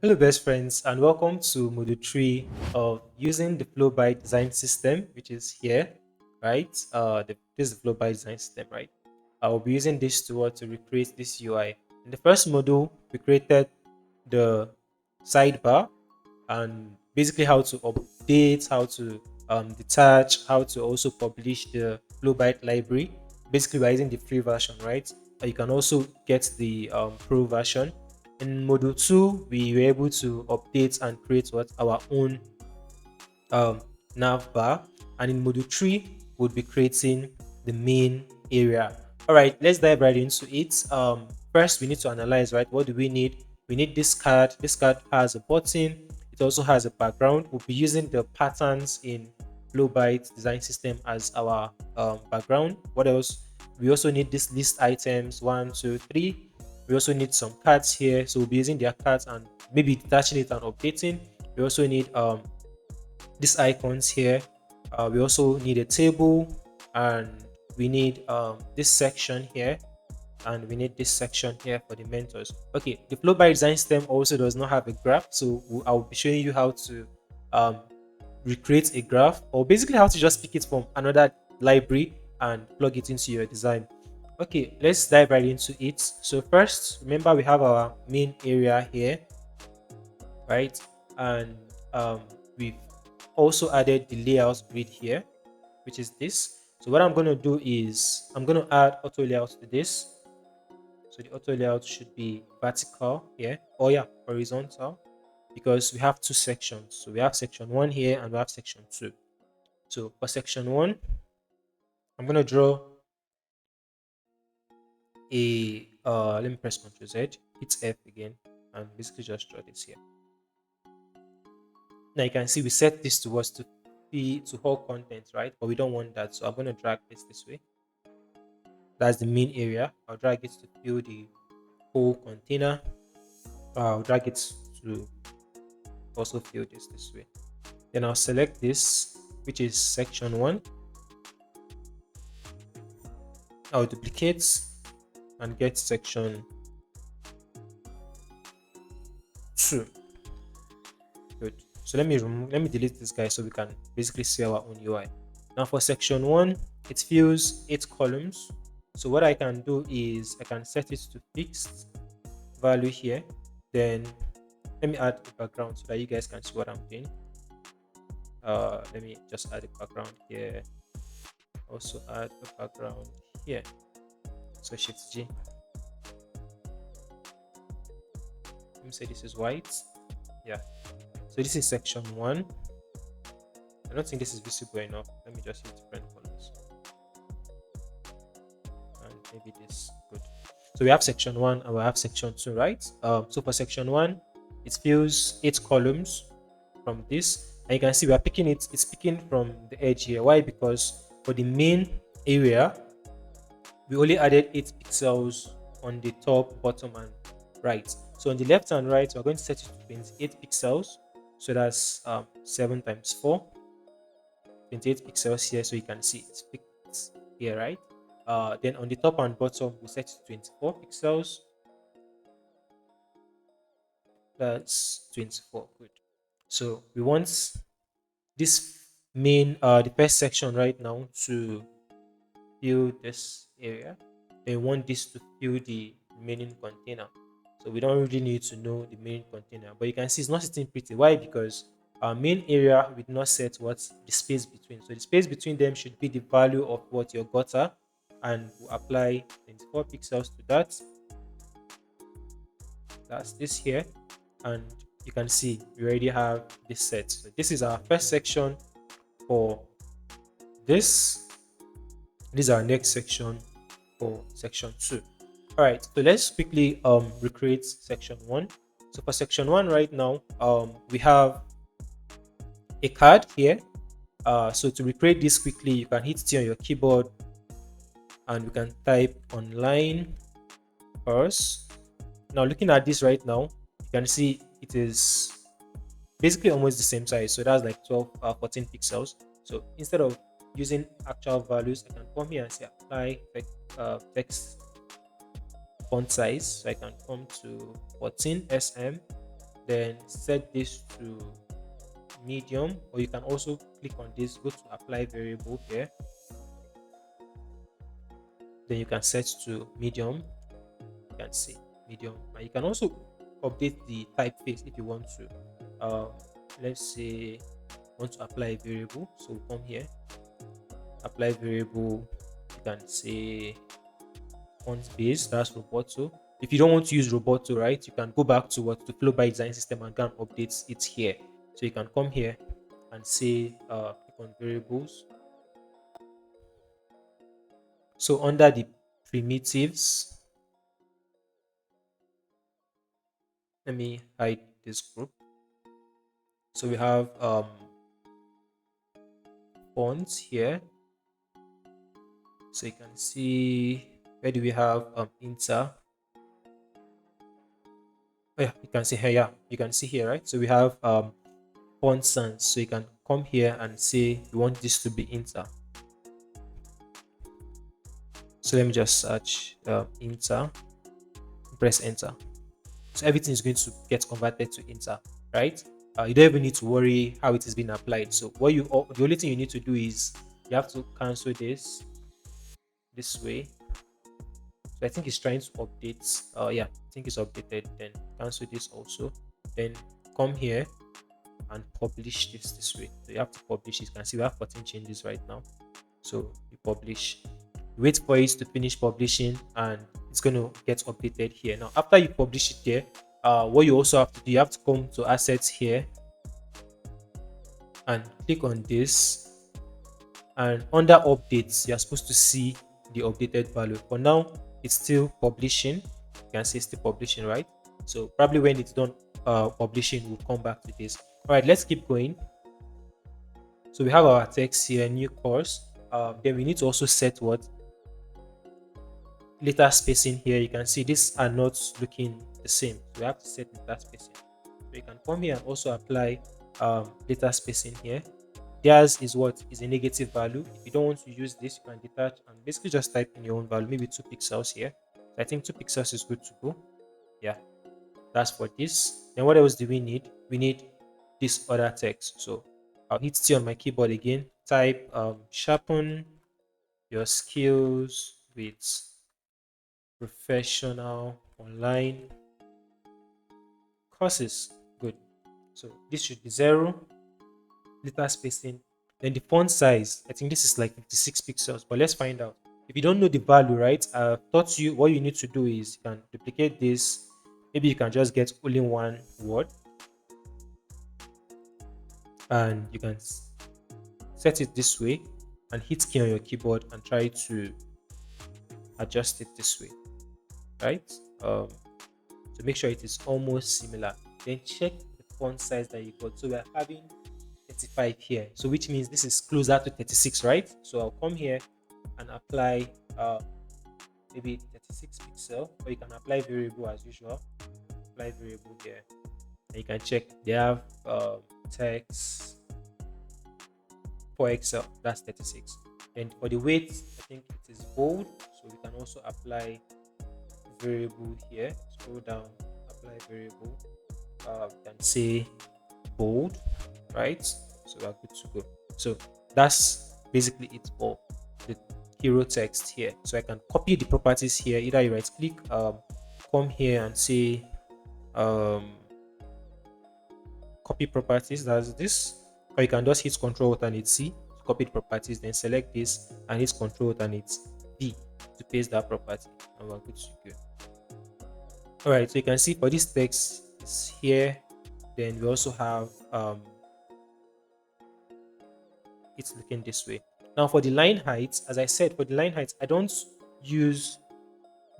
Hello, best friends, and welcome to Module 3 of using the Flowbite Design System, which is here, right? This is the Flowbite Design System, right? I will be using this to recreate this UI. In the first module, we created the sidebar and basically how to update, how to detach, how to also publish the Flowbite library. Basically, by using the free version, right? You can also get the pro version. In module 2, we were able to update and create what our own um, Navbar, and in module 3, we'll be creating the main area. All right, let's dive right into it. First, we need to analyze, right? What do we need? We need this card. This card has a button. It also has a background. We'll be using the patterns in Flowbite Design System as our background. What else? We also need this list items 1, 2, 3. We also need some cards here, so we'll be using their cards and maybe detaching it and updating. We also need these icons here. We also need a table, and we need this section here, and we need this section here for the mentors. Okay, the flow by design system also does not have a graph, so I will be showing you how to um, recreate a graph, or basically how to just pick it from another library and plug it into your design. Okay, let's dive right into it. So first, remember we have our main area here, right? And we've also added the layout grid here, which is this. So what I'm going to do is I'm going to add auto layout to this. So the auto layout should be vertical here, or yeah, horizontal, because we have two sections. So we have section 1 here and we have section 2. So for section 1, I'm going to draw a let me press Ctrl Z, hit F again, and basically just draw this here. Now you can see we set this to us to be to hold content, right? But we don't want that, so I'm going to drag this way. That's the main area. I'll drag it to fill the whole container. I'll drag it to also fill this way. Then I'll select this, which is section 1. I'll duplicate and get section 2. Good. So let me delete this guy so we can basically see our own UI. Now for section 1, it fills 8 columns. So what I can do is I can set it to fixed value here. Then let me add the background so that you guys can see what I'm doing. Let me just add a background here. Also add a background here. So Shift G. Let me say this is white. Yeah. So this is section 1. I don't think this is visible enough. Let me just use different colors. And maybe this. Good. So we have section 1 and we have section 2, right? So for section 1, it fills 8 columns from this. And you can see we are picking it. It's picking from the edge here. Why? Because for the main area, we only added 8 pixels on the top, bottom, and right. So on the left and right, we're going to set it to 28 pixels. So that's 7 times 4, 28 pixels here. So you can see it's fixed here, right? Then on the top and bottom, we set it to 24 pixels. That's 24. Good. So we want this main, the first section right now to fill this area. They want this to fill the remaining container. So we don't really need to know the main container, but you can see it's not sitting pretty. Why? Because our main area we did not set what's the space between. So the space between them should be the value of what your gutter, and we'll apply 24 pixels to that. That's this here, and you can see we already have this set. So this is our first section for this. This is our next section for section 2. All right, so let's quickly recreate section 1. So for section 1 right now, we have a card here. So to recreate this quickly, you can hit T on your keyboard and we can type online first. Now looking at this right now, you can see it is basically almost the same size. So that's like 14 pixels. So instead of using actual values, I can come here and say apply text font size. So I can come to 14 sm, then set this to medium, or you can also click on this, go to apply variable here, then you can set to medium. You can see medium, and you can also update the typeface if you want to. Let's say want to apply a variable, so come here, apply variable. You can say font base, that's Roboto. If you don't want to use Roboto, right, you can go back to what the Flowbite Design System and go and update it here. So you can come here and say click on variables. So under the primitives, let me hide this group. So we have fonts here. So you can see, where do we have inter? Oh yeah, you can see here. Yeah, you can see here, right? So we have font sans. So you can come here and say you want this to be inter. So let me just search inter, press enter. So everything is going to get converted to inter, right? You don't even need to worry how it is being applied. So the only thing you need to do is you have to cancel this way. So I think it's trying to update. Yeah, I think it's updated. Then cancel this also. Then come here and publish this way. So you have to publish it. You can see we have 14 changes right now. So you publish. Wait for it to finish publishing, and it's going to get updated here. Now, after you publish it there, what you also have to do, you have to come to assets here and click on this, and under updates you're supposed to see the updated value. For now, it's still publishing. You can see it's still publishing, right? So probably when it's done publishing, we'll come back to this. All right, let's keep going. So we have our text here, new course. Then we need to also set what letter spacing here. You can see these are not looking the same, so we have to set letter spacing. So you can come here and also apply letter spacing here. Theirs is what is a negative value. If you don't want to use this, you can detach and basically just type in your own value, maybe 2 pixels here. So I think 2 pixels is good to go. Yeah, that's for this. Then what else do we need? We need this other text. So I'll hit T on my keyboard again, type sharpen your skills with professional online courses. Good. So this should be 0, letter spacing. Then the font size, I think this is like 56 pixels, but let's find out. If you don't know the value, right, I taught you what you need to do is you can duplicate this. Maybe you can just get only one word, and you can set it this way and hit key on your keyboard and try to adjust it this way, right? So make sure it is almost similar. Then check the font size that you got. So we are having 35 here, so which means this is closer to 36, right? So I'll come here and apply maybe 36 pixel, or you can apply variable as usual. Apply variable here, and you can check they have text for Excel, that's 36. And for the weight, I think it is bold, so we can also apply variable here. Scroll down, apply variable. We can say bold, right? So we're good to go. So that's basically it for the hero text here. So I can copy the properties here. Either you right click, come here and say copy properties, that's this, or you can just hit Control Alternate C to copy the properties, then select this and hit Control Alternate V to paste that property, and we're good to go. All right, so you can see for this text is here. Then we also have it's looking this way. Now for the line heights, as I said, for the line heights, I don't use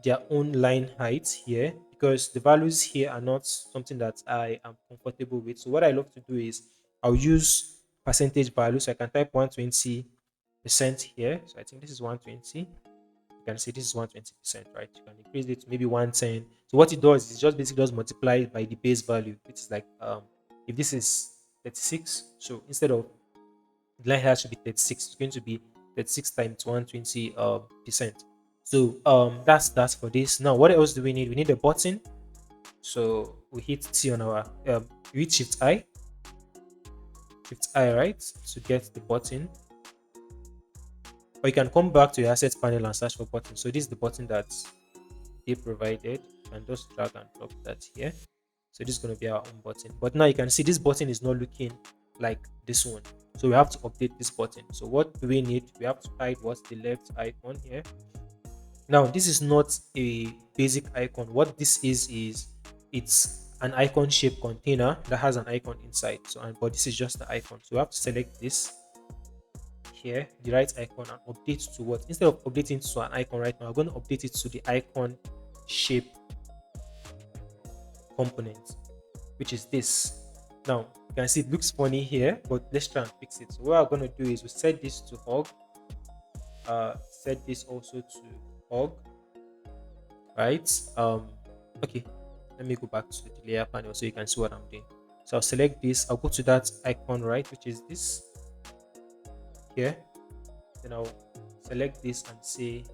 their own line heights here because the values here are not something that I am comfortable with. So what I love to do is I'll use percentage value. So I can type 120% here. So I think this is 120. You can see this is 120%, right? You can increase it to maybe 110. So what it does is just basically just multiply it by the base value, which is like if this is 36, so instead of the line height should be 36, it's going to be 36 times 120%. So that's for this. Now what else do we need? We need a button. So we hit T on our we hit shift I, right, to get the button. Or you can come back to your assets panel and search for button. So this is the button that they provided. You can just drag and drop that here. So this is going to be our own button. But now you can see this button is not looking like this one. So we have to update this button. So what do we need? We have to hide what's the left icon here. Now this is not a basic icon. What this is it's an icon shaped container that has an icon inside. So but this is just the icon. So we have to select this here, the right icon, and update to what? Instead of updating to an icon right now, we're going to update it to the icon shape component, which is this. Now you can see it looks funny here, but let's try and fix it. So what I'm going to do is we set this to hog, set this also to hog, right? Okay, let me go back to the layer panel so you can see what I'm doing. So I'll select this, I'll go to that icon, right, which is this here. Then I'll select this and say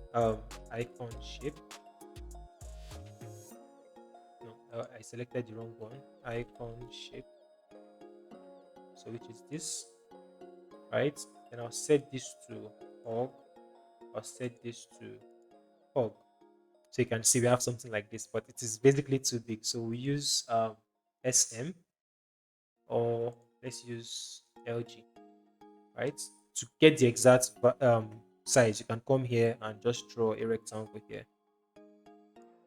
icon shape. No, I selected the wrong one. Icon shape, so which is this, right? Then I'll set this to hog. I'll set this to hog. So you can see we have something like this, but it is basically too big. So we use SM, or let's use LG, right? To get the exact size, you can come here and just draw a rectangle here.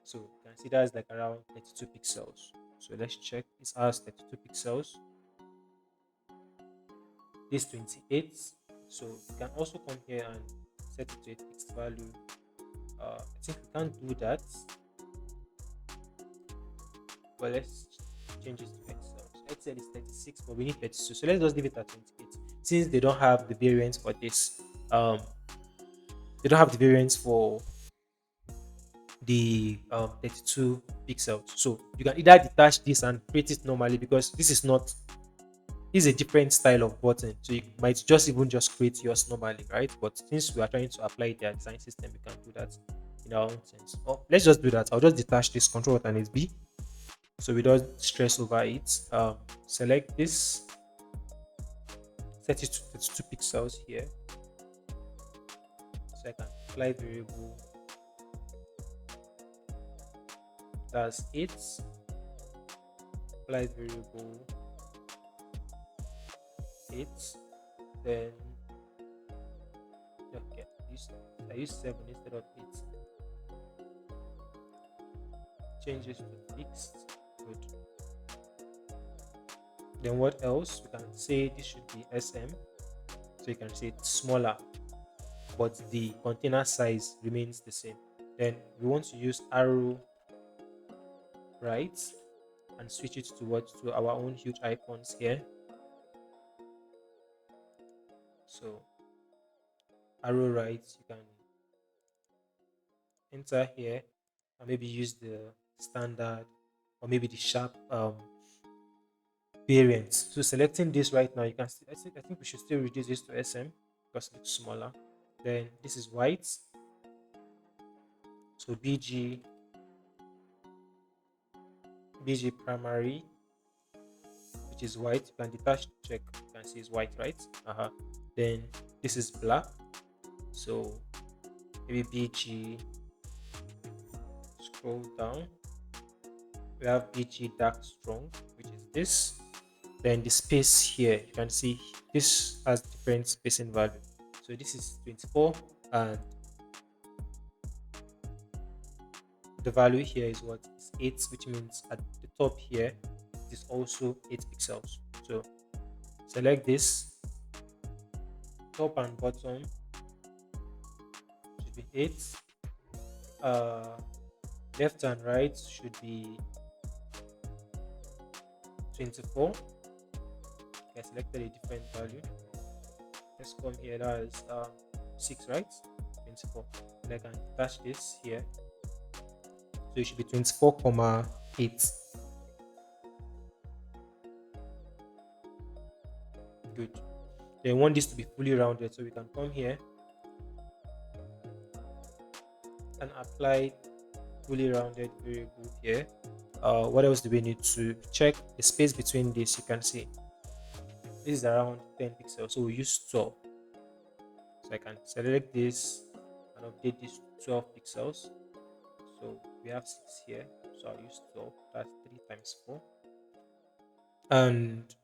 So you can see that's like around 32 pixels. So let's check. It has 32 pixels. This 28. So you can also come here and set it to a fixed value. I think we can't do that, but let's change it to Excel. So Excel is 36, but we need 32. So let's just leave it at 28. Since they don't have the variants for this, they don't have the variants for the 32 pixels. So you can either detach this and create it normally, because this is a different style of button. So you might just create yours normally, right? But since we are trying to apply their design system, we can do that in our own sense. Oh, let's just do that. I'll just detach this, Control Alt and B, so we don't stress over it. Select this, set it to 32 pixels here. So I can apply variable. That's it. Apply variable 8. Then okay, I use 7 instead of 8. Change this to fixed. Good. Then what else? We can say this should be SM. So you can say it's smaller, but the container size remains the same. Then we want to use arrow right and switch it to our own huge icons here. So arrow right, you can enter here and maybe use the standard or maybe the sharp variant. So selecting this right now, you can see, I think we should still reduce this to SM because it's smaller. Then this is white, so BG primary, which is white. You can detach, check, you can see it's white, right? Then this is black, so maybe BG, scroll down, we have BG dark strong, which is this. Then the space here, you can see this has different spacing value. So this is 24, and the value here is what is 8, which means at the top here it is also 8 pixels. So select this, top and bottom should be 8, left and right should be 24. I selected a different value. Let's come here, that is 6, right? 24. And I can attach this here. So it should be 24,8. Good. Then we want this to be fully rounded, so we can come here and apply fully rounded variable here. What else do we need to check? The space between this, you can see this is around 10 pixels, so we use 12. So I can select this and update this to 12 pixels. So we have 6 here, so I'll use 12. That's 3 times 4. And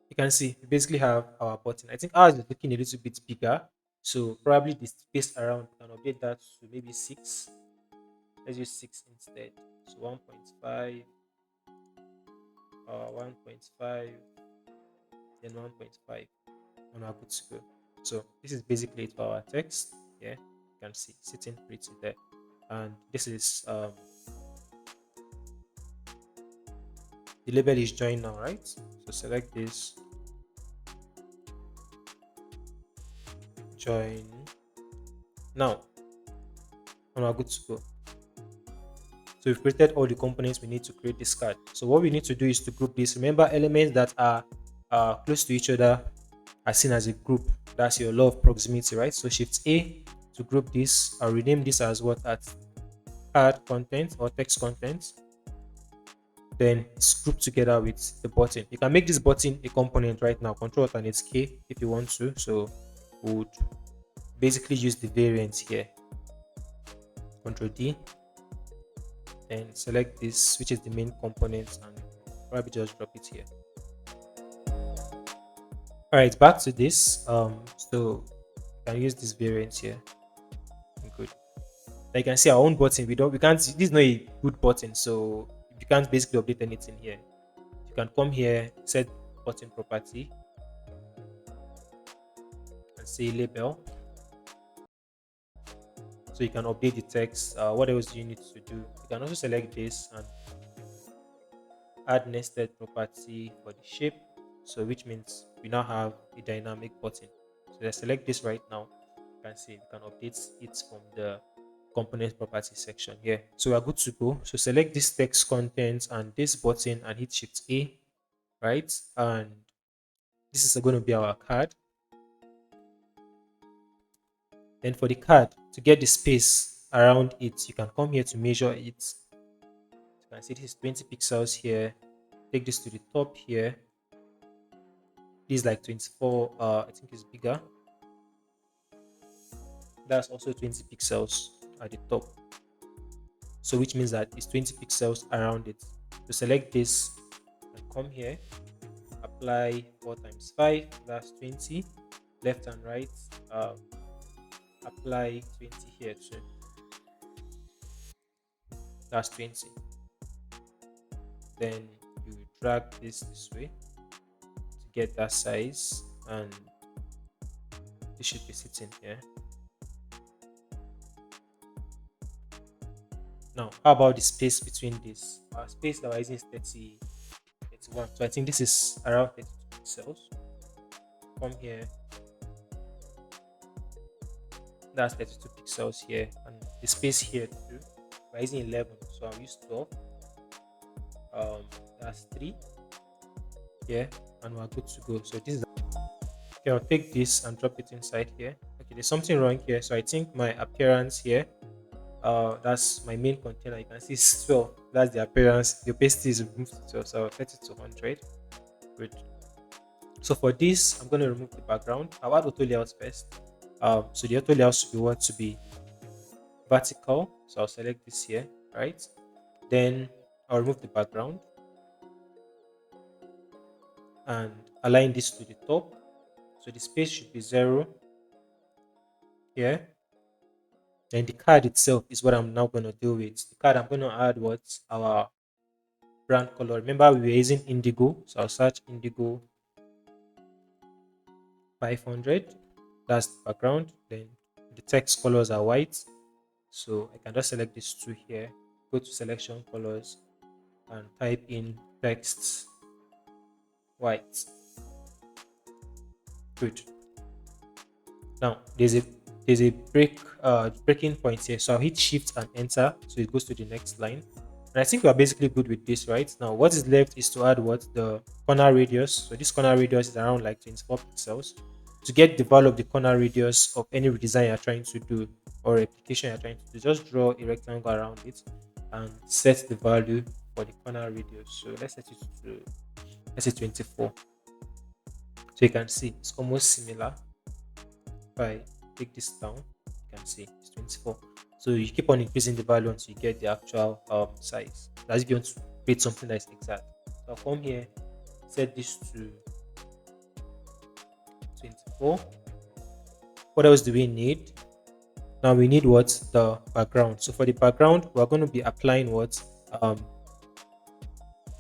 you can see we basically have our button. I think ours is looking a little bit bigger, so probably the space around we can update that to maybe 6. Let's use 6 instead. So 1.5, 1.5, then 1.5, and we're good to go. So this is basically it for our text. Yeah, you can see sitting pretty there. And this is the label is joined now, right? So select this, join now, and we're good to go. So we've created all the components we need to create this card. So what we need to do is to group this. Remember, elements that are close to each other are seen as a group. That's your law of proximity, right? So Shift A to group this. I'll rename this as what? At card content or text content. Then it's grouped together with the button. You can make this button a component right now. Control Alternate K if you want to. So we would basically use the variant here. Control D. Then select this, which is the main component, and probably just drop it here. All right, back to this. So you can use this variant here. Good. Like you can see our own button. We can't. This is not a good button, so you can't basically update anything here. You can come here, set button property, and say label. So you can update the text. What else do you need to do? You can also select this and add nested property for the shape. So which means we now have a dynamic button. So let's select this right now. You can see we can update it from the component property section here. So we are good to go. So select this text content and this button and hit Shift A, right? And this is going to be our card. Then for the card, to get the space around it, you can come here to measure it. You can see this is 20 pixels here. Take this to the top here. This is like 24, I think it's bigger. That's also 20 pixels at the top. So which means that it's 20 pixels around it. To select this and come here, apply 4 times 5, that's 20. Left and right, apply 20 here too. That's 20. Then you drag this way to get that size, and it should be sitting here. Now, how about the space between this? Our space that we're using is 31. So I think this is around 32 pixels. Come here. That's 32 pixels here. And the space here too. We're using 11. So I'll use 12. That's 3. Yeah. And we're good to go. So this is okay. I'll take this and drop it inside here. Okay, there's something wrong here. So I think my appearance here. That's my main container. You can see it's 12. That's the appearance. The opacity is removed to 12, so I'll set it to 100. Good. So for this, I'm going to remove the background. I'll add auto layout first. So the auto layout should be what to be vertical. So I'll select this here, right? Then I'll remove the background and align this to the top. So the space should be 0 here. Then the card itself is what I'm now going to deal with. The card, I'm going to add what's our brand color. Remember, we were using indigo. So I'll search indigo 500. That's the background. Then the text colors are white. So I can just select these two here. Go to selection colors and type in text white. Good. Now there's a breaking point here, so I'll hit shift and enter so it goes to the next line. And I think we are basically good with this. Right now what is left is to add what the corner radius. So this corner radius is around like 24 pixels. To get the value of the corner radius of any redesign you're trying to do or application you're trying to do, just draw a rectangle around it and set the value for the corner radius. So let's set it to, let's say 24. So you can see it's almost similar. If I take this down, you can see it's 24. So you keep on increasing the value until you get the actual size. That's if you want to create something that is exact. So I'll come here, set this to 24. What else do we need? Now we need what? The background. So for the background, we're going to be applying what? A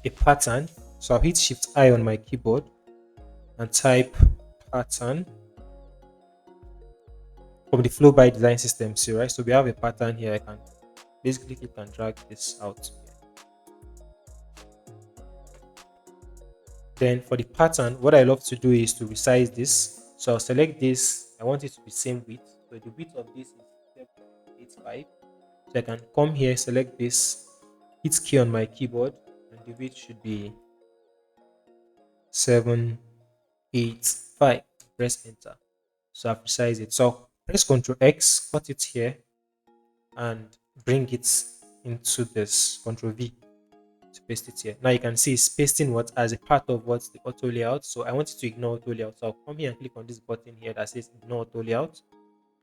pattern. So I'll hit Shift I on my keyboard and type pattern from the Flowbite Design System. So right, so we have a pattern here. I can basically click and drag this out. Then for the pattern, what I love to do is to resize this. So I'll select this. I want it to be same width. So the width of this is 7.85. So I can come here, select this, hit key on my keyboard, and the width should be 7.85. Press enter. So I've resized it. So press Ctrl X, cut it here, and bring it into this. Ctrl V to paste it here. Now you can see it's pasting what as a part of what's the auto layout. So I want you to ignore auto layout. So I'll come here and click on this button here that says ignore auto layout.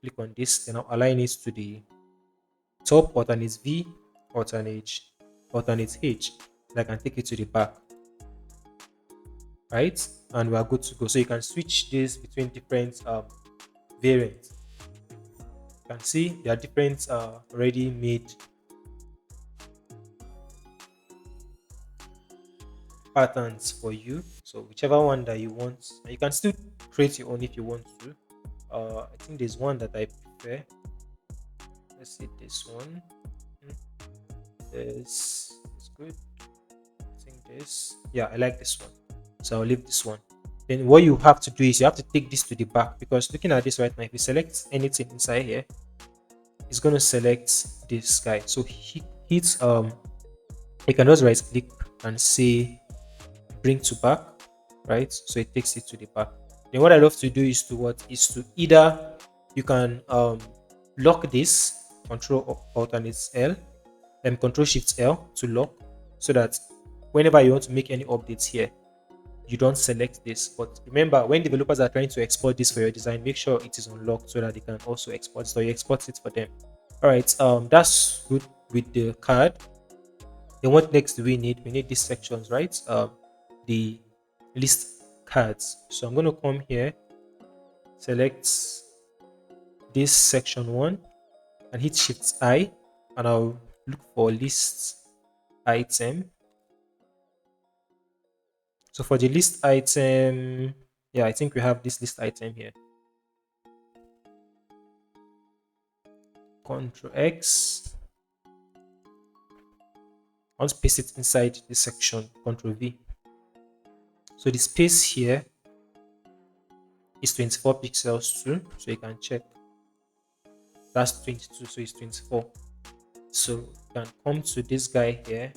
Click on this, then I'll align it to the top, alternate V, alternate H. And I can take it to the back. Right? And we are good to go. So you can switch this between different variants. You can see there are different already made patterns for you. So whichever one that you want, and you can still create your own if you want to. I think there's one that I prefer. Let's see this one. This is good. I think this. Yeah, I like this one. So I'll leave this one. Then what you have to do is you have to take this to the back, because looking at this right now, if you select anything inside here, it's going to select this guy. So hit you can just right click and say bring to back, right? So it takes it to the back. Then what I love to do is to either you can lock this, Control Alternate L, then Control Shift L to lock, so that whenever you want to make any updates here, you don't select this. But remember, when developers are trying to export this for your design, make sure it is unlocked so that they can also export. So you export it for them. All right, that's good with the card. Then what next do we need? We need these sections, right? The list cards. So I'm going to come here, select this section 1, and hit Shift I, and I'll look for list item. So for the list item, yeah, I think we have this list item here. Ctrl X. I'll paste it inside this section. Ctrl V. So the space here is 24 pixels too, so you can check. That's 22, so it's 24. So you can come to this guy here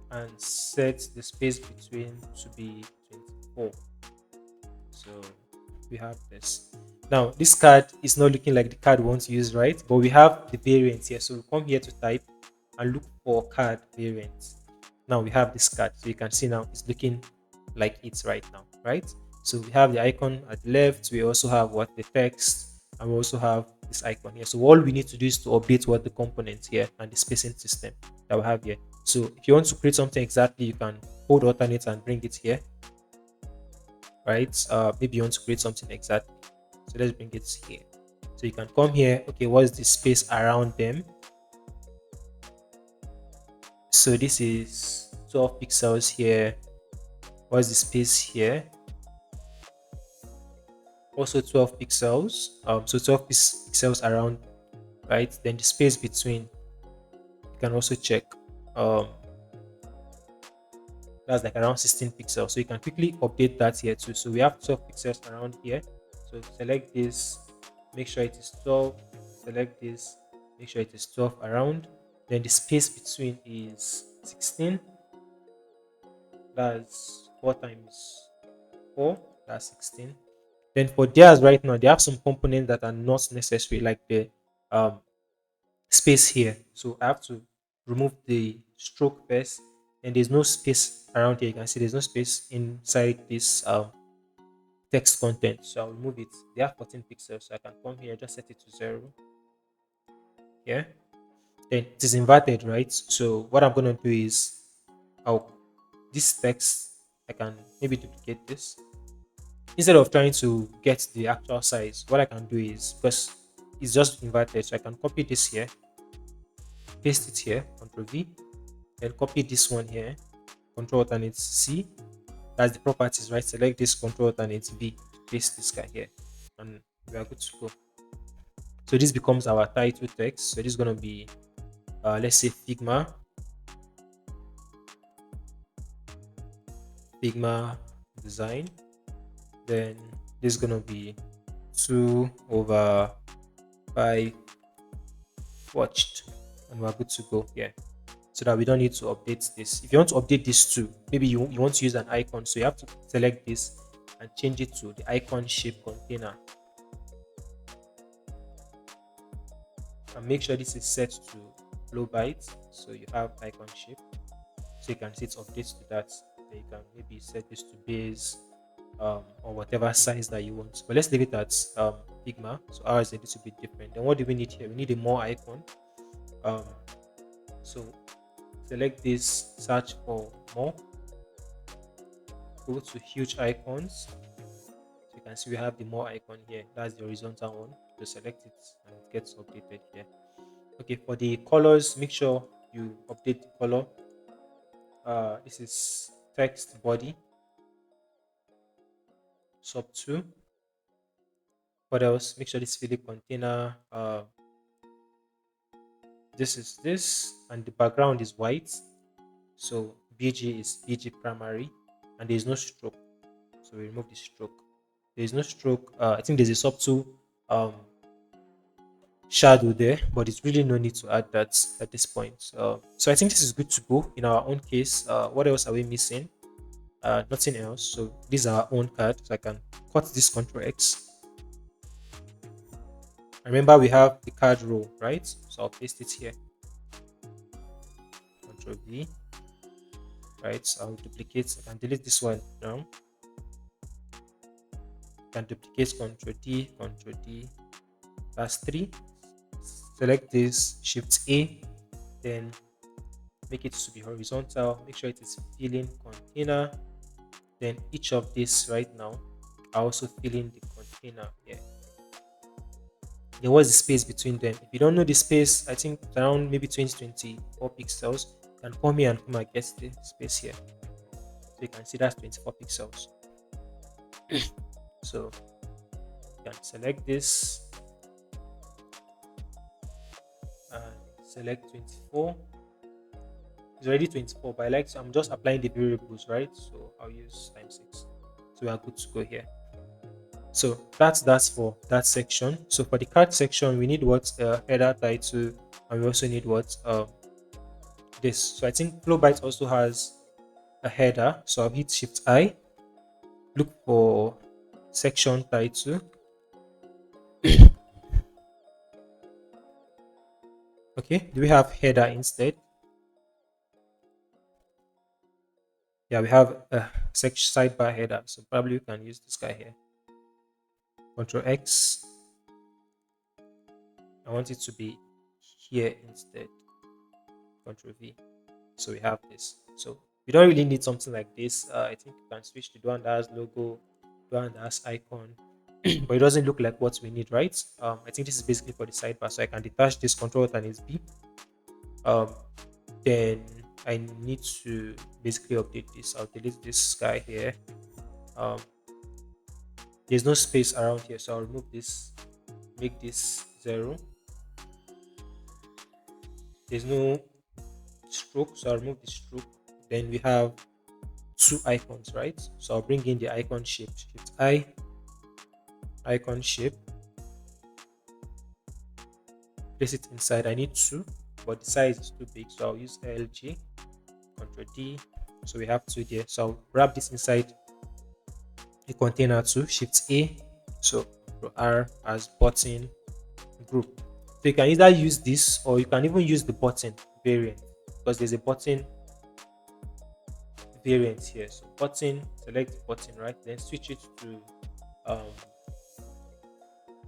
and set the space between to be 24. So we have this. Now this card is not looking like the card we want to use, right? But we have the variants here. So we come here to type and look for card variants. Now we have this card. So you can see now it's looking like it's right now, right? So we have the icon at the left. We also have what the text, and we also have this icon here. So all we need to do is to update what the components here and the spacing system that we have here. So if you want to create something exactly, you can hold alternate and bring it here, right? Maybe you want to create something exactly. So let's bring it here. So you can come here. Okay, what's the space around them? So this is 12 pixels here. What's the space here? Also 12 pixels. So 12 pixels around, right? Then the space between, you can also check. That's like around 16 pixels. So you can quickly update that here too. So we have 12 pixels around here. So select this, make sure it is 12. Select this, make sure it is 12 around. Then the space between is 16. That's 4 times 4. That's 16. Then for theirs right now, they have some components that are not necessary, like the space here. So I have to remove the stroke first, and there's no space around here. You can see there's no space inside this text content, so I'll remove it. They have 14 pixels, so I can come here, just set it to 0. Yeah, then it is inverted, right? So what I'm going to do is, I'll this text, I can maybe duplicate this. Instead of trying to get the actual size, what I can do is, because it's just inverted, so I can copy this here, paste it here, Ctrl V, then copy this one here, Control Alternate C. That's the properties, right? Select this, Control Alternate V, paste this guy here, and we are good to go. So this becomes our title text. So this is going to be, let's say Figma design. Then this is going to be 2/5 watched, and we're good to go here. So that we don't need to update this. If you want to update this too, maybe you want to use an icon, so you have to select this and change it to the icon shape container, and make sure this is set to Flowbite, so you have icon shape, so you can see it updates to that. Then you can maybe set this to base, or whatever size that you want, but let's leave it at Figma. So ours is a little bit different. Then what do we need here? We need a more icon. So select this, search for more, go to huge icons. So you can see we have the more icon here. That's the horizontal one. To select it and it gets updated here. Okay, for the colors, make sure you update the color. This is text body sub 2. What else? Make sure this Philip container, this is this, and the background is white. So BG is BG primary, and there is no stroke, so we remove the stroke. There is no stroke. I think there's a subtle shadow there, but it's really no need to add that at this point. So I think this is good to go in our own case. What else are we missing? Nothing else. So this is our own card, so I can cut this, Ctrl X. Remember, we have the card row, right? So I'll paste it here, Ctrl V, right? So I'll duplicate and delete this one now. Can duplicate, Ctrl D, that's 3. Select this, Shift A, then make it to be horizontal. Make sure it is filling container. Then each of this right now, I also fill in the container here. Then what's the space between them? If you don't know the space, I think around maybe 24 pixels. You can come here and come and get the space here. So you can see that's 24 pixels. So you can select this and select 24. It's already 24, but I'm just applying the variables, right? So I'll use ×6. So we are good to go here. So that's for that section. So for the card section, we need what, header, title, and we also need what, this. So I think Flowbite also has a header. So I'll hit Shift I, look for section title. Okay, do we have header instead? Yeah, we have a sidebar header, so probably we can use this guy here. Ctrl X. I want it to be here instead. Ctrl V. So we have this. So we don't really need something like this. I think you can switch to the one that has logo, the one that has icon, but it doesn't look like what we need, right? I think this is basically for the sidebar, so I can detach this, Control Alt B. Then I need to basically update this. I'll delete this guy here. There's no space around here, so I'll remove this, make this 0. There's no stroke, so I'll remove the stroke. Then we have 2 icons, right? So I'll bring in the icon shape. Shift I, icon shape, place it inside. I need 2, but the size is too big, so I'll use LG, Ctrl D. So we have 2 there. So I'll wrap this inside the container too. Shift A, so R as button group. So you can either use this, or you can even use the button variant. because there's a button variant here. So button, select button, right? Then switch it to um,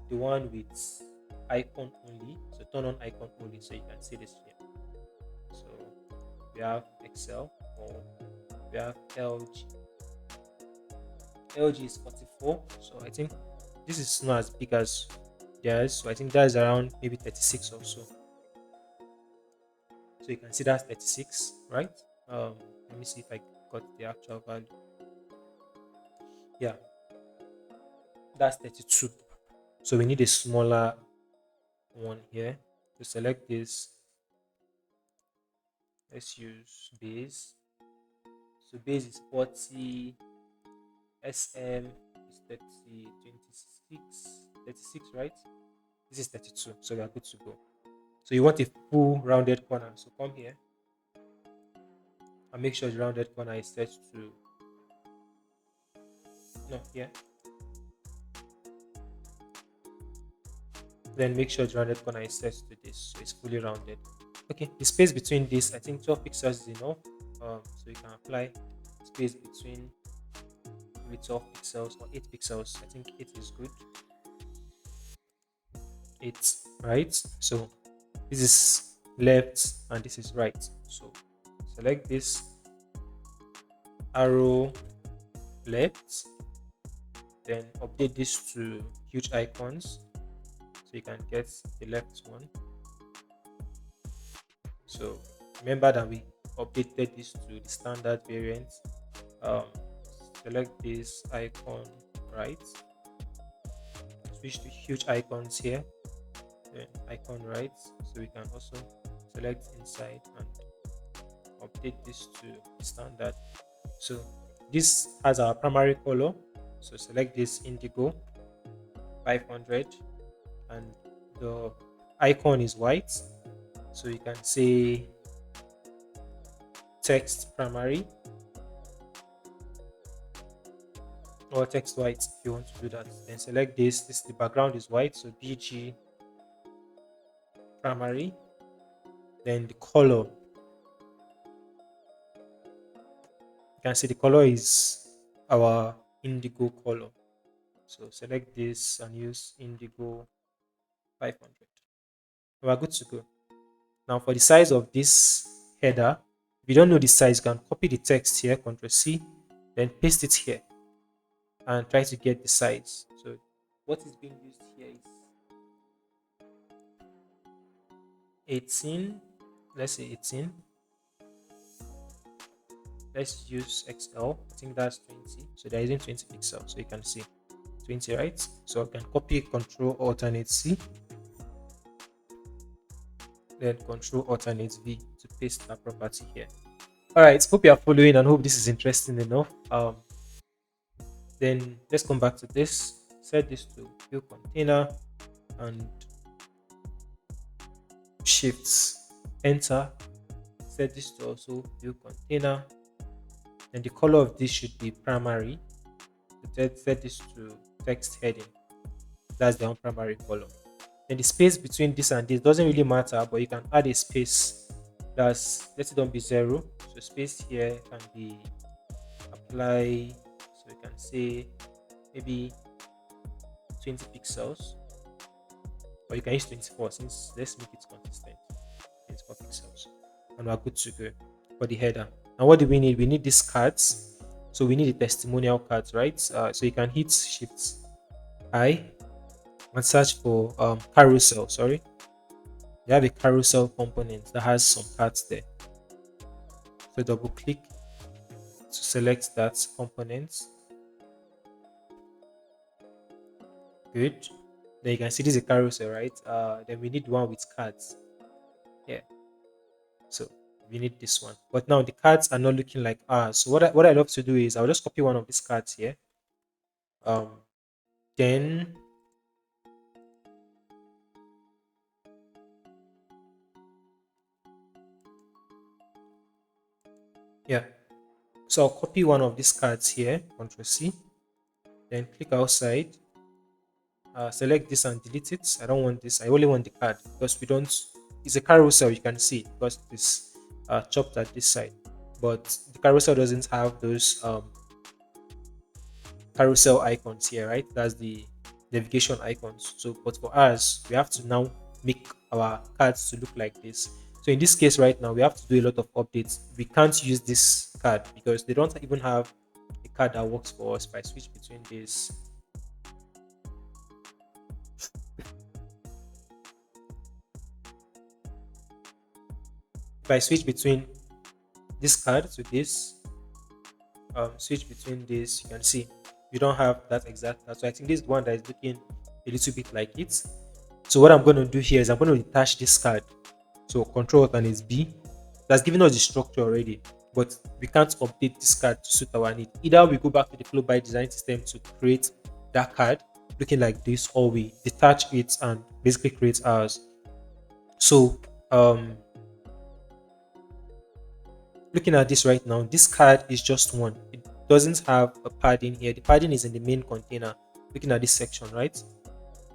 the one with icon only. So turn on icon only so you can see this here. So we have Excel or we have LG. LG is 44. So I think this is not as big as theirs. So I think that is around maybe 36 or so. So you can see that's 36, right? Let me see if I got the actual value. Yeah, that's 32. So we need a smaller one here. To select this, let's use base. So base is 40, SM is 30, 36, right? This is 32, so we are good to go. So you want a full rounded corner. So come here and make sure the rounded corner is set to no here. Then make sure the rounded corner is set to this, so it's fully rounded. Okay, the space between this, I think 12 pixels is enough. So you can apply space between maybe 12 pixels or 8 pixels. I think 8 is good. 8, right? So this is left and this is right. So select this arrow left, then update this to huge icons so you can get the left one. So remember that we updated this to the standard variant. Select this icon right, switch to huge icons here, then icon right, so we can also select inside and update this to standard. So this has our primary color, so select this indigo 500 and the icon is white, so you can say text primary or text white if you want to do that. Then select this the background is white, so BG primary, then the color, you can see the color is our indigo color, so select this and use indigo 500. We are good to go. Now for the size of this header, if you don't know the size, you can copy the text here, Ctrl C, then paste it here and try to get the size. So what is being used here is 18, let's say 18. Let's use XL, I think that's 20. So there isn't 20 pixels, so you can see 20, right? So I can copy Control Alternate C, then Control Alternate V to paste that property here. All right, hope you are following and hope this is interesting enough. Then let's come back to this. Set this to view container and Shift Enter. Set this to also view container. And the color of this should be primary. Set this to text heading. That's the primary color. And the space between this and this doesn't really matter, but you can add a space. That's, let it don't be 0. So space here can be apply. So you can say maybe 20 pixels, or you can use 24 since let's make it consistent. 24 pixels, and we're good to go for the header. And what do we need? We need these cards. So we need the testimonial cards, right? So you can hit Shift I and search for carousel. Sorry, you have a carousel component that has some cards there. So double click to select that component. Good. Then you can see this is a carousel, right? Then we need one with cards. Yeah. So we need this one. But now the cards are not looking like ours. So what I love to do is I'll just copy one of these cards here. Then yeah. So I'll copy one of these cards here, Ctrl C. Then click outside. Select this and delete it. I don't want this. I only want the card because we don't. It's a carousel. You can see because chopped at this side, but the carousel doesn't have those carousel icons here, right? That's the navigation icons. So, but for us, we have to now make our cards to look like this. So in this case right now, we have to do a lot of updates. We can't use this card because they don't even have a card that works for us. If I switch between this, if I switch between this card to this, switch between this, you can see you don't have that exact card. So I think this is the one that is looking a little bit like it. So what I'm going to do here is I'm going to detach this card. So Control Alt and it's B. That's giving us the structure already, but we can't update this card to suit our need. Either we go back to the Flowbite Design System to create that card looking like this, or we detach it and basically create ours. So looking at this right now, this card is just one. It doesn't have a padding here. The padding is in the main container. Looking at this section, right?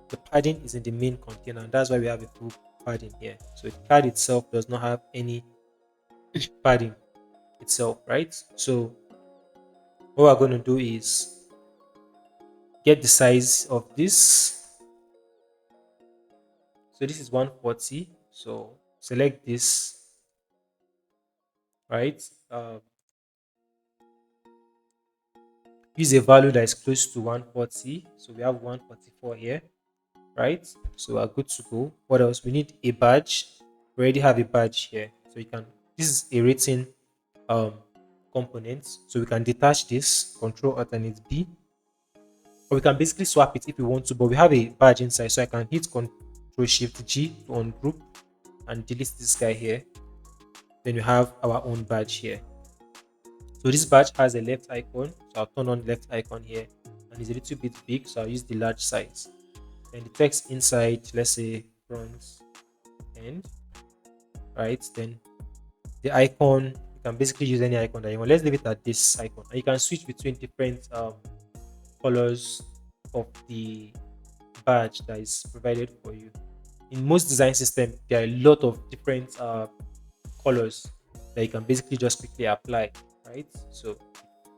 The padding is in the main container, and that's why we have a full padding here. So the card itself does not have any padding itself, right? So what we're going to do is get the size of this. So this is 140. So select this, right? Use a value that is close to 140. So we have 144 here, right? So we're good to go. What else? We need a badge. We already have a badge here. So you can, this is a rating component. So we can detach this, Control Alt and hit B. Or we can basically swap it if we want to, but we have a badge inside. So I can hit Control Shift G to ungroup and delete this guy here. Then we have our own badge here. So this badge has a left icon, so I'll turn on the left icon here, and it's a little bit big, so I'll use the large size. And the text inside, let's say front end, right? Then the icon, you can basically use any icon that you want. Let's leave it at this icon, and you can switch between different colors of the badge that is provided for you. In most design systems, there are a lot of different colors that you can basically just quickly apply, right? So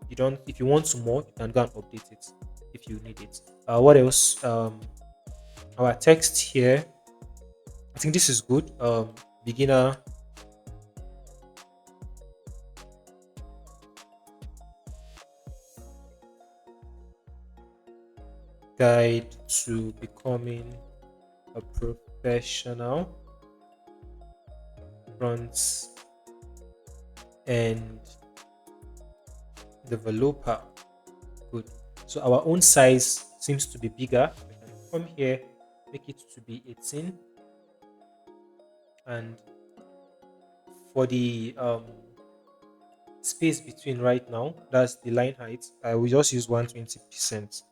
you don't, if you want some more, you can go and update it if you need it. What else? Our text here, I think this is good. Beginner guide to becoming a professional front end developer. Good. So our own size seems to be bigger. We can come here, make it to be 18, and for the space between right now, that's the line height, I will just use 120%.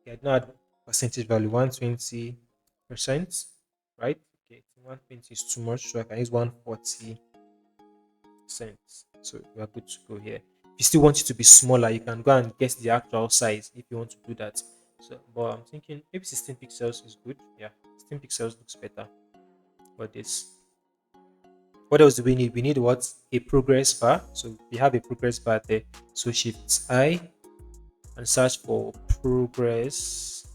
Yeah, not percentage value, 120%, right? Okay, 120 is too much, so I can use 140%. So we are good to go here. If you still want it to be smaller, you can go and guess the actual size if you want to do that. So, but I'm thinking maybe 16 pixels is good. Yeah, 16 pixels looks better. But this, what else do we need? We need what? A progress bar. So we have a progress bar there. So Shift I and search for progress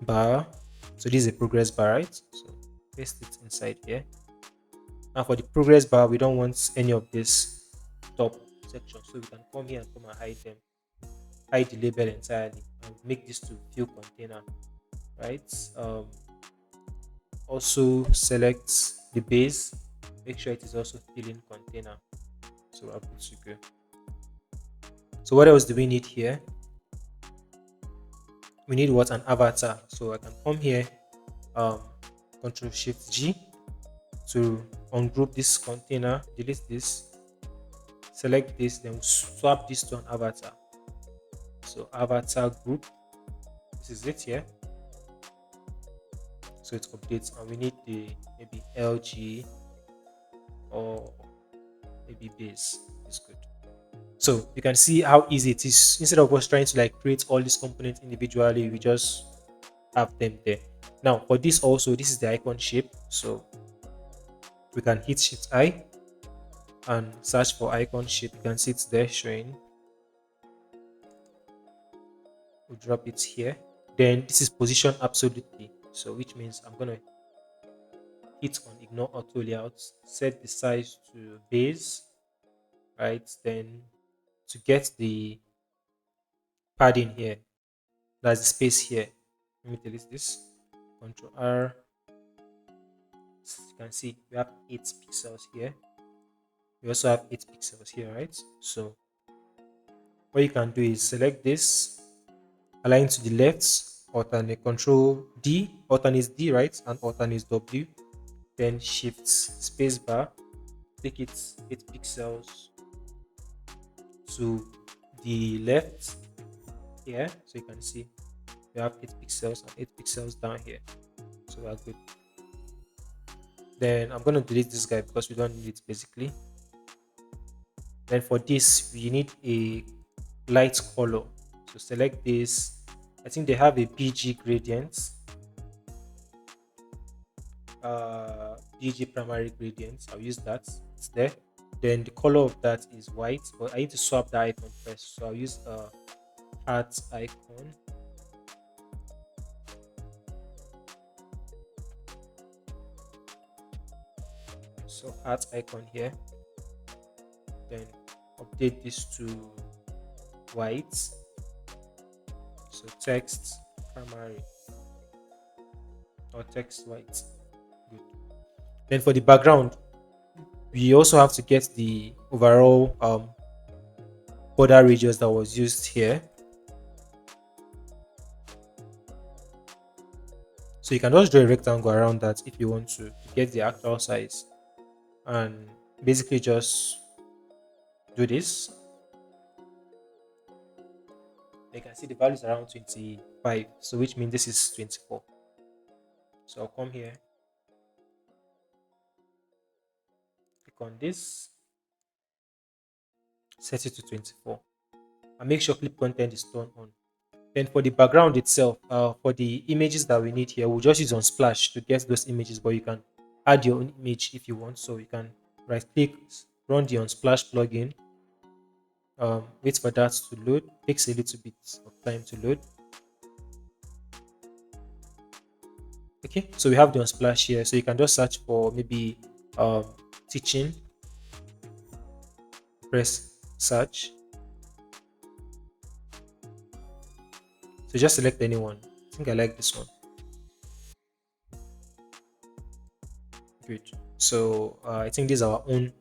bar. So this is a progress bar, right? So paste it inside here. Now for the progress bar, we don't want any of this top section, so we can come here and come and hide them, hide the label entirely, and make this to fill container, right? Also select the base, make sure it is also filling container. So we're good to go. So what else do we need here? We need what? An avatar. So I can come here, Control Shift G to ungroup this container, delete this, select this, then swap this to an avatar. So avatar group, this is it here. So it updates, and we need the maybe LG or maybe base is good. So you can see how easy it is. Instead of us trying to like create all these components individually, we just have them there. Now for this also, this is the icon shape. So We can hit Shift I and search for icon shape. You can see it's there showing. We'll drop it here. Then this is position absolutely. So which means I'm gonna hit on ignore auto layout, set the size to base, right? Then to get the padding here, that's the space here. Let me delete this. Control R. As you can see, we have 8 pixels here. We also have 8 pixels here, right? So what you can do is select this, align to the left, alternate Control D, alternate D, right? And alternate W. Then shift space bar, take it 8 pixels to the left here. So you can see we have 8 pixels and 8 pixels down here. So we're good. Then I'm going to delete this guy because we don't need it basically. Then for this, we need a light color. So select this. I think they have a PG gradient, PG primary gradient. I'll use that. It's there. Then the color of that is white, but I need to swap the icon first. So I'll use a heart icon. So heart icon here. Then update this to white. So text primary or text white. Good. Then for the background, we also have to get the overall border radius that was used here. So you can just draw a rectangle around that if you want to get the actual size, and basically just do this. You can see the value is around 25, so which means this is 24. So I'll come here, click on this, set it to 24, and make sure clip content is turned on. Then for the background itself, for the images that we need here, we'll just use Unsplash to get those images, but you can add your own image if you want. So you can right click, run the Unsplash plugin, wait for that to load. Takes a little bit of time to load. Okay, so we have the Unsplash here. So you can just search for maybe teaching, press search. So just select anyone. I think I like this one. Good. So I think this is our own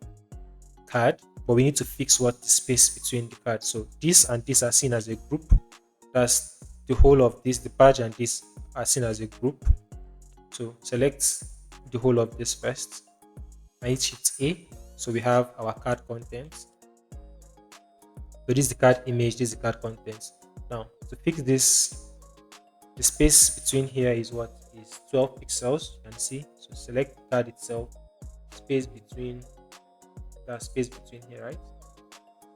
card, but we need to fix what the space between the cards. So this and this are seen as a group. That's the whole of this. The badge and this are seen as a group. So select the whole of this first. I hit Shift A. So we have our card contents. So this is the card image. This is the card contents. Now to fix this, the space between here is what is 12 pixels. You can see. So select the card itself. Space between that space between here, right?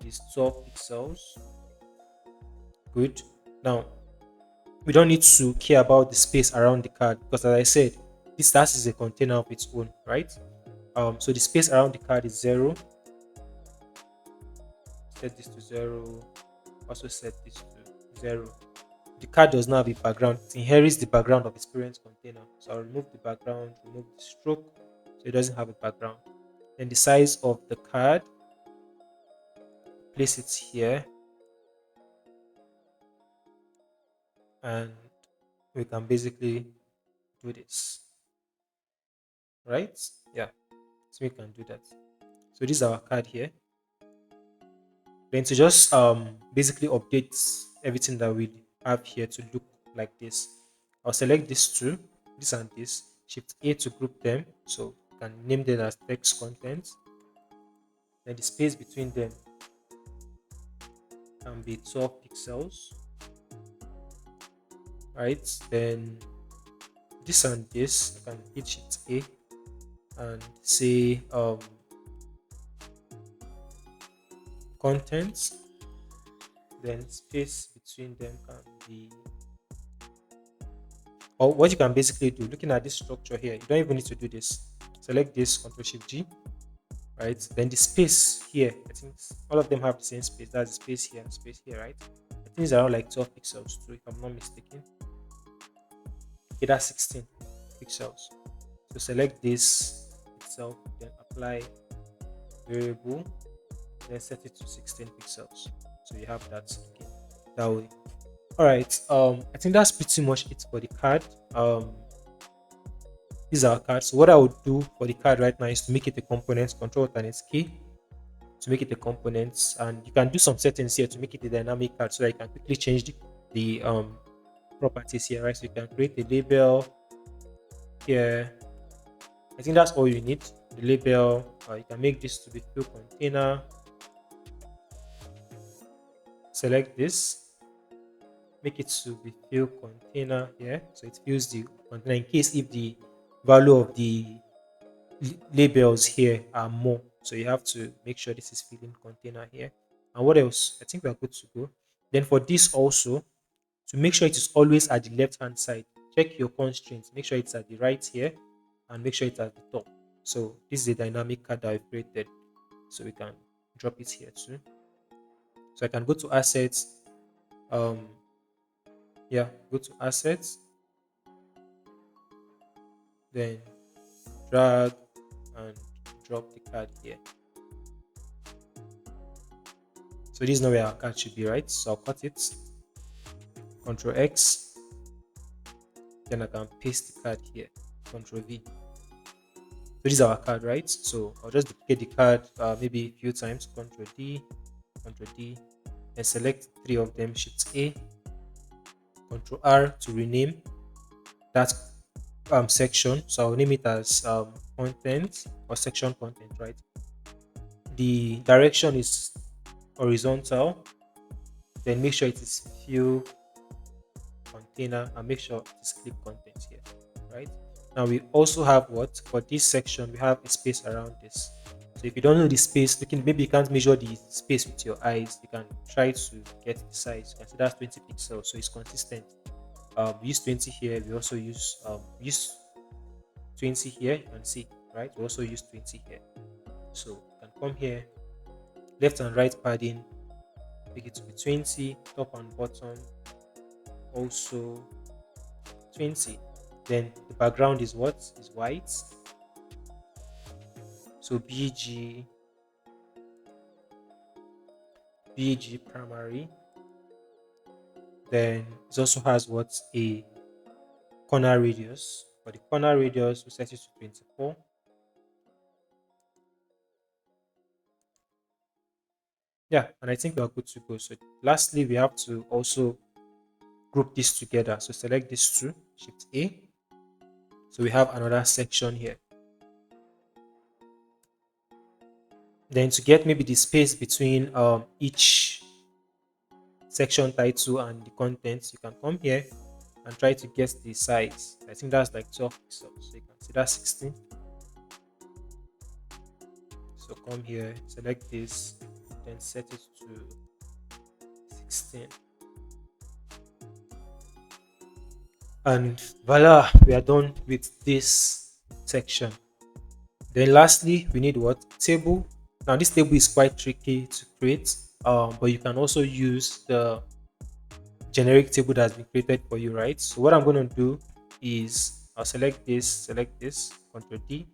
Is 12 pixels. Good. Now we don't need to care about the space around the card because, as I said, this task is a container of its own, right? So the space around the card is 0. Set this to 0. Also set this to 0. The card does not have a background. It inherits the background of its parent container. So I'll remove the background, remove the stroke, so it doesn't have a background. Then the size of the card, place it here, and we can basically do this, right? Yeah, so we can do that. So this is our card here. Then to just basically update everything that we have here to look like this, I'll select these two, this and this, Shift A to group them, so you can name them as text content. Then the space between them can be 12 pixels, right? Then this and this, I can hit Shift A and say contents. Then space between them can be, or what you can basically do, looking at this structure here, you don't even need to do this. select this, Control Shift G, right? Then the space here, I think all of them have the same space. That's the space here, right? I think it's around like 12 pixels too, if I'm not mistaken. Okay, that's 16 pixels. So select this itself, then apply variable, then set it to 16 pixels. So you have that looking that way. All right. I think that's pretty much it for the card. This is our card. So what I would do for the card right now is to make it a component. Control Alternate key to make it a component, and you can do some settings here to make it a dynamic card, so that you can quickly change the properties here, right? So you can create a label here. I think that's all you need. The label. You can make this to be fill container. Select this. Make it to be fill container here, so it fills the container in case if the value of the labels here are more. So you have to make sure this is filling container here. And what else? I think we are good to go. Then for this also, to make sure it is always at the left hand side, check your constraints. Make sure it's at the right here, and make sure it's at the top. So this is a dynamic card that I've created. So we can drop it here too. So I can go to assets. Um, yeah, go to assets, then drag and drop the card here. So this is not where our card should be, right? So I'll cut it, Control X, then I can paste the card here, Control V. So this is our card, right? So I'll just duplicate the card maybe a few times, Control D, and select 3 of them, Shift A, Control R to rename that section. So I'll name it as content or section content, right? The direction is horizontal, then make sure it is fill container, and make sure it is clip content here, right? Now we also have what for this section, we have a space around this. So if you don't know the space, maybe you can't measure the space with your eyes, you can try to get the size. You can see that's 20 pixels, so it's consistent. We use 20 here, we also use 20 here, you can see, right? We also use 20 here. So you can come here, left and right padding, make it to be 20, top and bottom also 20. Then the background is what is white, so bg primary. Then it also has what a corner radius. For the corner radius, we set it to 24. Yeah, and I think we are good to go. So lastly, we have to also group this together. So select this two, Shift A. So we have another section here. Then to get maybe the space between each section title and the contents, you can come here and try to guess the size. I think that's like 12 pixels. So you can see that's 16. So come here, select this, then set it to 16. And voila, we are done with this section. Then lastly, we need what? Table. Now this table is quite tricky to create, but you can also use the generic table that has been created for you, right? So what I'm going to do is I'll select this, Control D,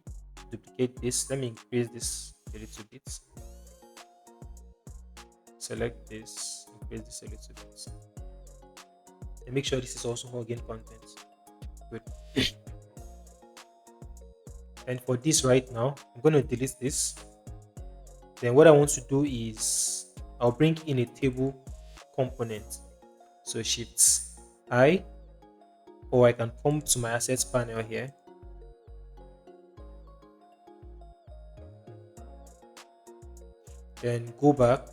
duplicate this. Let me increase this a little bit. Select this, increase this a little bit. And make sure this is also hugging content. Good. And for this right now, I'm going to delete this. Then what I want to do is I'll bring in a table component. So Shift I, or I can come to my assets panel here. Then go back.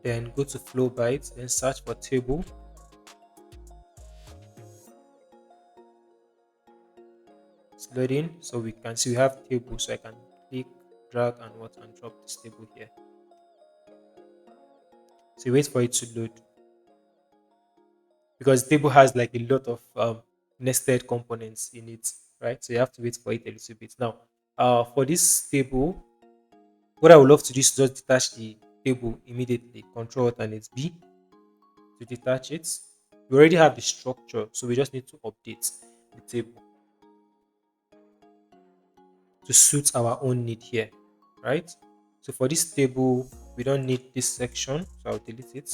Then go to Flowbite, then search for table. It's loading, so we can see we have table. So I can click, drag, and drop this table here. So wait for it to load, because the table has like a lot of nested components in it. right? So you have to wait for it a little bit. Now, for this table, what I would love to do is just detach the table immediately. Control Alternate B to detach it. We already have the structure, so we just need to update the table to suit our own need here, right? So for this table, we don't need this section, so I'll delete it.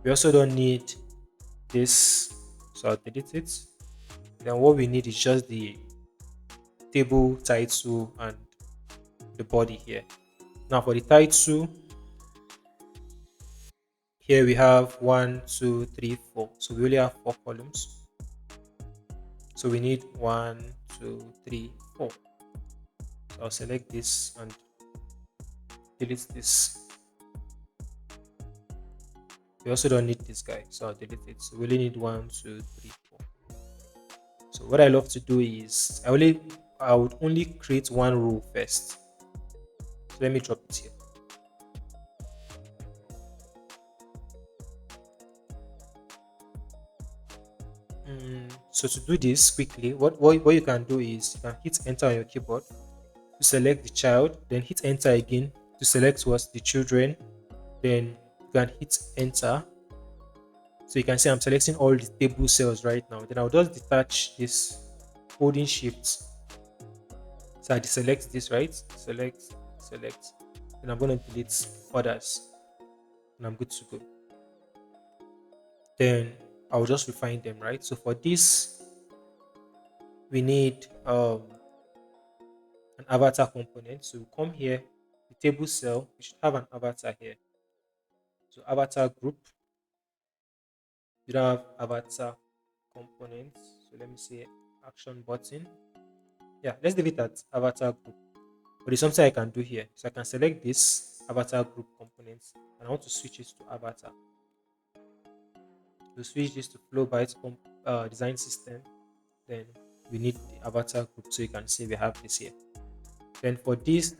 We also don't need this, so I'll delete it. Then what we need is just the table title and the body here. Now for the title, here we have 1, 2, 3, 4. So we only have 4 columns. So we need 1, 2, 3, 4. So I'll select this and delete this. We also don't need this guy, so I'll delete it. So we only need 1, 2, 3, 4. So what I love to do is I would only create one row first. So let me drop it here. So to do this quickly, what you can do is you can hit enter on your keyboard to select the child, then hit enter again to select what's the children, then you can hit enter. So you can see I'm selecting all the table cells right now. Then I'll just detach this, holding shift. So I deselect this, right? Select. Then I'm going to delete others, and I'm good to go. Then I'll just refine them, right? So for this, we need an avatar component. So we come here, the table cell, we should have an avatar here. So avatar group, we don't have avatar components. So let me say action button. Yeah, let's leave it at avatar group. But there's something I can do here. So I can select this avatar group components and I want to switch it to avatar. To switch this to Flowbite design system, then we need the avatar group, so you can see we have this here. Then for this,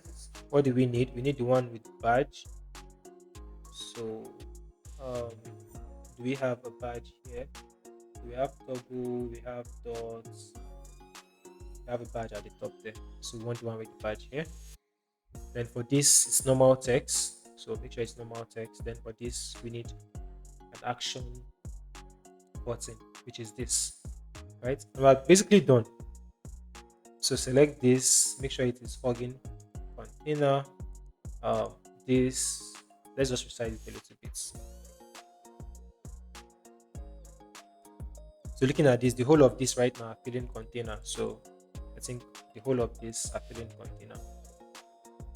what do we need? We need the one with badge. So do we have a badge here? We have toggle, we have dots, we have a badge at the top there. So we want the one with the badge here. Then for this, it's normal text. So make sure it's normal text. Then for this, we need an action button, which is this, right? And we're basically done. So select this, make sure it is hugging container. This, let's just resize it a little bit. So looking at this, the whole of this right now are filling container. So I think the whole of this are filling container.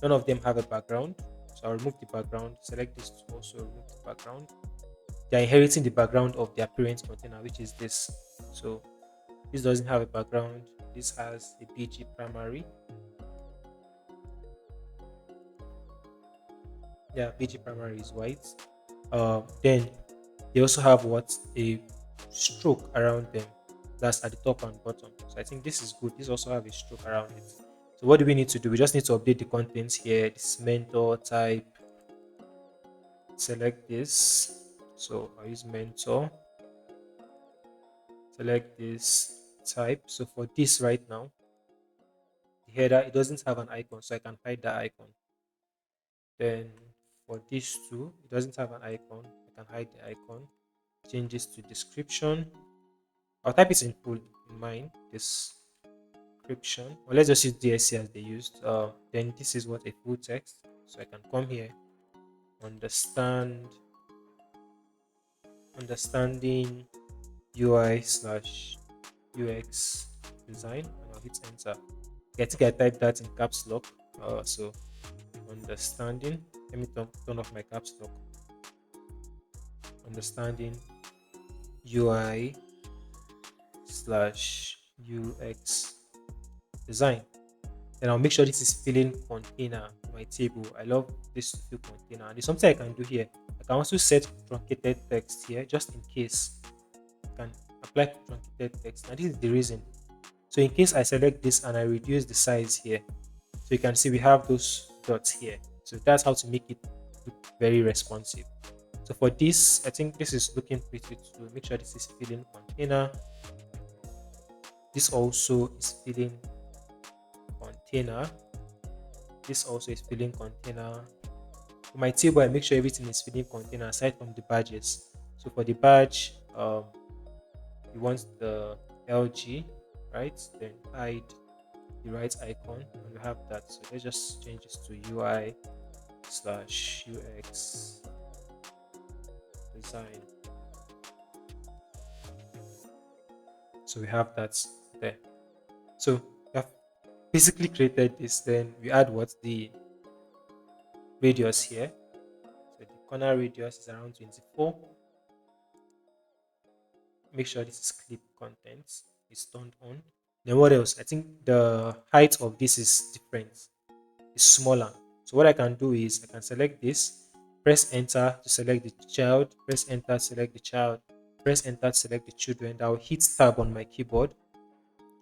None of them have a background. So I'll remove the background, select this to also remove the background. They're inheriting the background of their parent container, which is this. So this doesn't have a background. This has a BG primary. Yeah, BG primary is white. Then they also have what, a stroke around them. That's at the top and bottom. So I think this is good. This also have a stroke around it. So what do we need to do? We just need to update the contents here. This mentor type. Select this. So I'll use mentor. Select this type. So for this right now, the header, it doesn't have an icon, so I can hide the icon. Then for this too, it doesn't have an icon. I can hide the icon. Change this to description. I'll type it in full in mine. Description. Well, let's just use DSC as they used. Then this is what a full text. So I can come here, understanding UI/UX design, and I'll hit enter. I think I typed that in caps lock. So understanding. Let me turn off my caps lock. Understanding UI/UX design. Then I'll make sure this is filling container for my table. I love this to fill container. And there's something I can do here. I can also set truncated text here just in case. I can apply truncated text. And this is the reason. So in case I select this and I reduce the size here, so you can see we have those dots here. So that's how to make it look very responsive. So for this, I think this is looking pretty to make sure this is filling container. This also is filling container. This also is filling container. For my table, I make sure everything is filling container aside from the badges. So for the badge, you want the LG, right? Then hide the right icon, and we have that. So let's just change this to UI/UX design. So we have that there. So we have basically created this. Then we add what the radius here. So the corner radius is around 24. Make sure this is clip content is turned on. Then what else? I think the height of this is different. It's smaller. So what I can do is I can select this, press enter to select the child, press enter to select the child, press enter to select the children. I'll hit tab on my keyboard,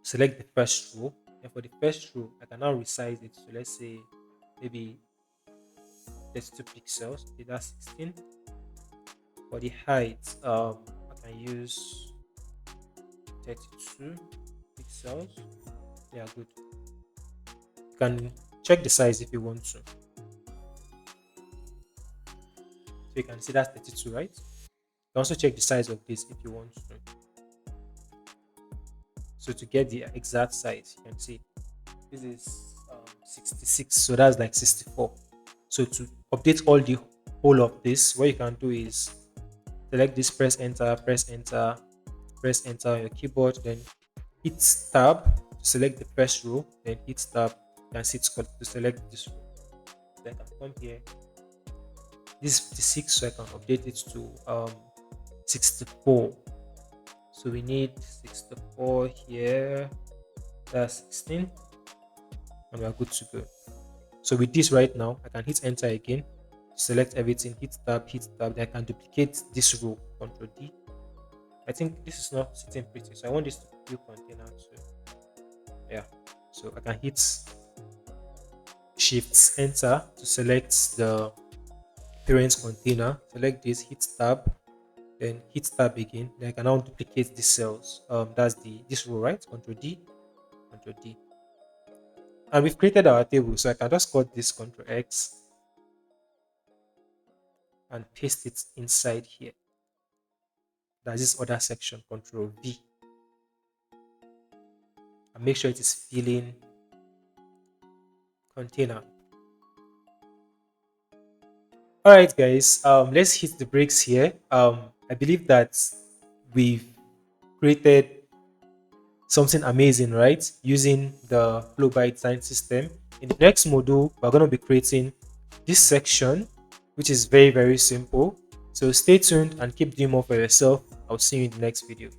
select the first row. And for the first row, I can now resize it. So let's say maybe 32 pixels. Okay, that's 16. For the height, I can use 32 pixels. Yeah, good. You can check the size if you want to. So you can see that's 32, right? You can also check the size of this if you want to. So to get the exact size, you can see this is 66, so that's like 64. So to update all the whole of this, what you can do is select this, press enter, press enter, press enter on your keyboard, then hit tab to select the first row, then hit tab, you can see it's got to select this row. Then I can come here. This is 56, so I can update it to 64. So we need 64 here. That's 16. And we're good to go. So with this right now, I can hit enter again, select everything, hit tab, then I can duplicate this row, Ctrl D. I think this is not sitting pretty, so I want this to view container too. Yeah, so I can hit shift enter to select the parent container, select this, hit tab, then hit tab again. Then I can now duplicate these cells. That's this row, right? Ctrl D, Ctrl D. And we've created our table, so I can just cut this, Ctrl X, and paste it inside here. That's this other section, Ctrl V. And make sure it is filling container. All right, guys, let's hit the brakes here. I believe that we've created something amazing, right? Using the Flowbite Design System. In the next module, we're going to be creating this section, which is very, very simple. So stay tuned and keep doing more for yourself. I'll see you in the next video.